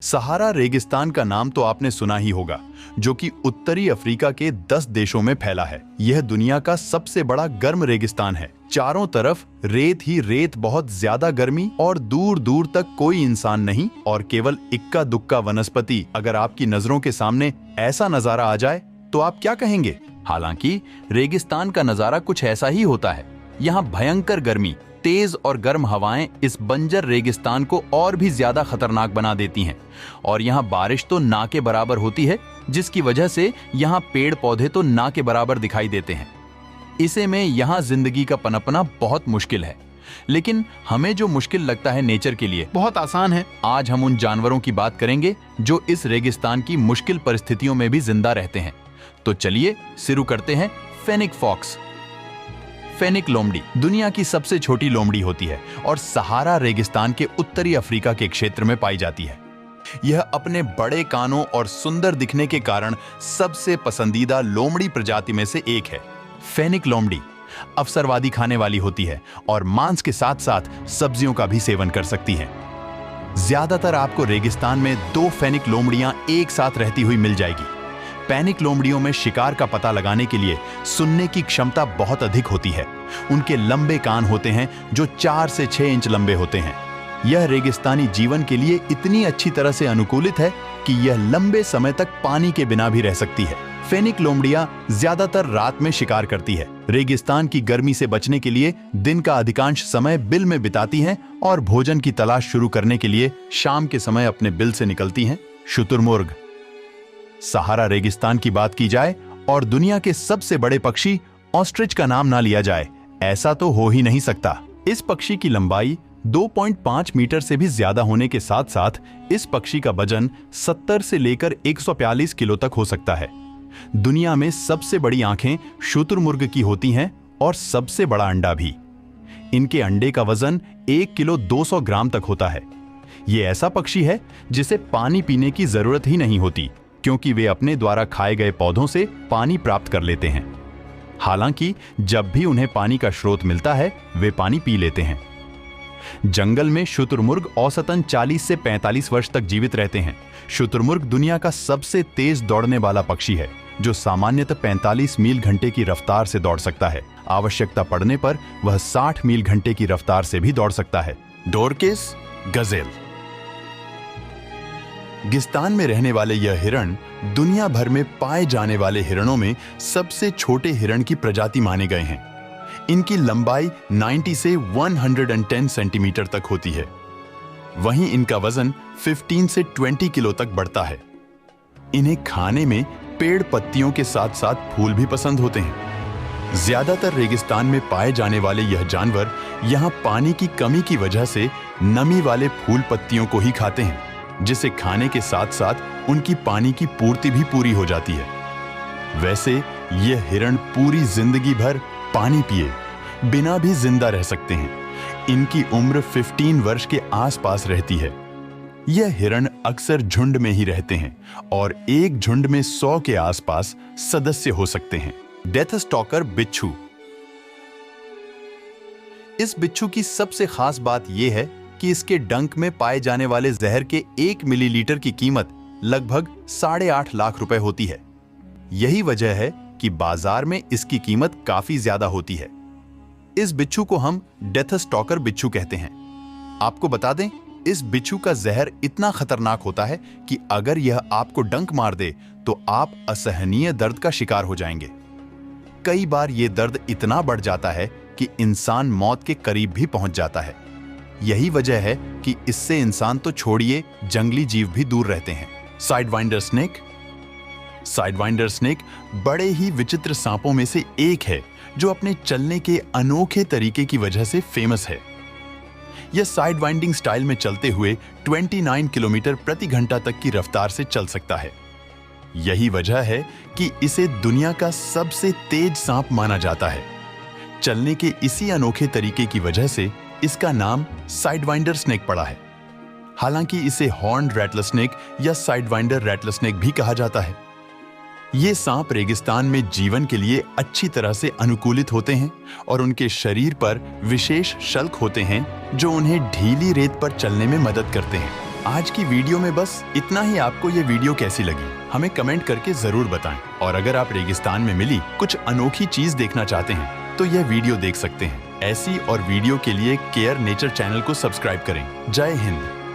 सहारा रेगिस्तान का नाम तो आपने सुना ही होगा, जो कि उत्तरी अफ्रीका के 10 देशों में फैला है। यह दुनिया का सबसे बड़ा गर्म रेगिस्तान है। चारों तरफ रेत ही रेत, बहुत ज्यादा गर्मी और दूर दूर तक कोई इंसान नहीं और केवल इक्का दुक्का वनस्पति। अगर आपकी नजरों के सामने ऐसा नजारा आ जाए तो आप क्या कहेंगे? हालांकि रेगिस्तान का नजारा कुछ ऐसा ही होता है। यहाँ भयंकर गर्मी, तेज और गर्म हवाएं इस बंजर रेगिस्तान को और भी ज्यादा खतरनाक बना देती हैं और यहाँ बारिश तो ना के बराबर होती है, जिसकी वजह से यहाँ पेड़ पौधे तो ना के बराबर दिखाई देते हैं। इसे में यहाँ जिंदगी का पनपना बहुत मुश्किल है। लेकिन हमें जो मुश्किल लगता है नेचर के लिए बहुत आसान है। आज हम उन जानवरों की बात करेंगे जो इस रेगिस्तान की मुश्किल परिस्थितियों में भी जिंदा रहते हैं। तो चलिए शुरू करते हैं। Fennec fox. फेनिक लोमड़ी दुनिया की सबसे छोटी लोमड़ी होती है और सहारा रेगिस्तान के उत्तरी अफ्रीका के क्षेत्र में पाई जाती है। यह अपने बड़े कानों और सुंदर दिखने के कारण सबसे पसंदीदा लोमड़ी प्रजाति में से एक है। फेनिक लोमड़ी अवसरवादी खाने वाली होती है और मांस के साथ साथ सब्जियों का भी सेवन कर सकती है। ज्यादातर आपको रेगिस्तान में 2 फेनिक लोमड़ियां एक साथ रहती हुई मिल जाएगी। फेनिक लोमड़ियों में शिकार का पता लगाने के लिए सुनने की क्षमता बहुत अधिक होती है। उनके लंबे कान होते हैं जो 4 से 6 इंच लंबे होते हैं। यह रेगिस्तानी जीवन के लिए इतनी अच्छी तरह से अनुकूलित है कि यह लंबे समय तक पानी के बिना भी रह सकती है। फेनिक लोमड़ियां ज्यादातर रात में शिकार करती है। रेगिस्तान की गर्मी से बचने के लिए दिन का अधिकांश समय बिल में बिताती हैं और भोजन की तलाश शुरू करने के लिए शाम के समय अपने बिल से निकलती हैं। शुतुरमुर्ग। सहारा रेगिस्तान की बात की जाए और दुनिया के सबसे बड़े पक्षी ऑस्ट्रिच का नाम ना लिया जाए, ऐसा तो हो ही नहीं सकता। इस पक्षी की लंबाई 2.5 मीटर से भी ज्यादा होने के साथ साथ इस पक्षी का वजन 70 से लेकर 142 किलो तक हो सकता है। दुनिया में सबसे बड़ी आंखें शुतुरमुर्ग की होती हैं और सबसे बड़ा अंडा भी। इनके अंडे का वजन 1 किलो 200 ग्राम तक होता है। ये ऐसा पक्षी है जिसे पानी पीने की जरूरत ही नहीं होती, क्योंकि वे अपने द्वारा खाए गए पौधों से पानी प्राप्त कर लेते हैं। हालांकि जब भी उन्हें पानी का स्रोत मिलता है वे पानी पी लेते हैं। जंगल में शुतुरमुर्ग औसतन 40 से 45 वर्ष तक जीवित रहते हैं। शुतुरमुर्ग दुनिया का सबसे तेज दौड़ने वाला पक्षी है, जो सामान्यतः 45 मील घंटे की रफ्तार से दौड़ सकता है। आवश्यकता पड़ने पर वह 60 मील घंटे की रफ्तार से भी दौड़ सकता है। डोरकेस गजेल। गिस्तान में रहने वाले यह हिरण दुनिया भर में पाए जाने वाले हिरणों में सबसे छोटे हिरण की प्रजाति माने गए हैं। इनकी लंबाई 90 से 110 सेंटीमीटर तक होती है। वहीं इनका वजन 15 से 20 किलो तक बढ़ता है। इन्हें खाने में पेड़ पत्तियों के साथ साथ फूल भी पसंद होते हैं। ज्यादातर रेगिस्तान में पाए जाने वाले यह जानवर यहाँ पानी की कमी की वजह से नमी वाले फूल पत्तियों को ही खाते हैं, जिसे खाने के साथ साथ उनकी पानी की पूर्ति भी पूरी हो जाती है। वैसे ये हिरण पूरी जिंदगी भर पानी पिए बिना भी जिंदा रह सकते हैं। इनकी उम्र 15 वर्ष के आसपास रहती है। यह हिरण अक्सर झुंड में ही रहते हैं और एक झुंड में 100 के आसपास सदस्य हो सकते हैं। डेथ स्टॉकर बिच्छू। इस बिच्छू की सबसे खास बात यह है कि इसके डंक में पाए जाने वाले जहर के 1 मिलीलीटर की कीमत लगभग 8.5 लाख रुपए होती है। यही वजह है कि बाजार में इसकी कीमत काफी ज्यादा होती है। इस बिच्छू को हम डेथ स्टॉकर बिच्छू कहते हैं। आपको बता दें, इस बिच्छू का जहर इतना खतरनाक होता है कि अगर यह आपको डंक मार दे तो आप असहनीय दर्द का शिकार हो जाएंगे। कई बार यह दर्द इतना बढ़ जाता है कि इंसान मौत के करीब भी पहुंच जाता है। यही वजह है कि इससे इंसान तो छोड़िए, जंगली जीव भी दूर रहते हैं। साइडवाइंडर स्नेक। साइडवाइंडर स्नेक बड़े ही विचित्र सांपों में से एक है, जो अपने चलने के अनोखे तरीके की वजह से फेमस है। यह साइडवाइंडिंग स्टाइल में चलते हुए 29 किलोमीटर प्रति घंटा तक की रफ्तार से चल सकता है। यही वजह है कि इसे दुनिया का सबसे तेज सांप माना जाता है। चलने के इसी अनोखे तरीके की वजह से इसका नाम साइडवाइंडर स्नेक पड़ा है। हालांकि इसे हॉर्न्ड रैटलस्नेक या साइडवाइंडर रैटलस्नेक भी कहा जाता है। ये सांप रेगिस्तान में जीवन के लिए अच्छी तरह से अनुकूलित होते हैं और उनके शरीर पर विशेष शल्क होते हैं जो उन्हें ढीली रेत पर चलने में मदद करते हैं। आज की वीडियो में बस इतना ही। आपको ये वीडियो कैसी लगी हमें कमेंट करके जरूर बताएं। और अगर आप रेगिस्तान में मिली कुछ अनोखी चीज देखना चाहते हैं तो यह वीडियो देख सकते हैं। ऐसी और वीडियो के लिए केयर नेचर चैनल को सब्सक्राइब करें। जय हिंद।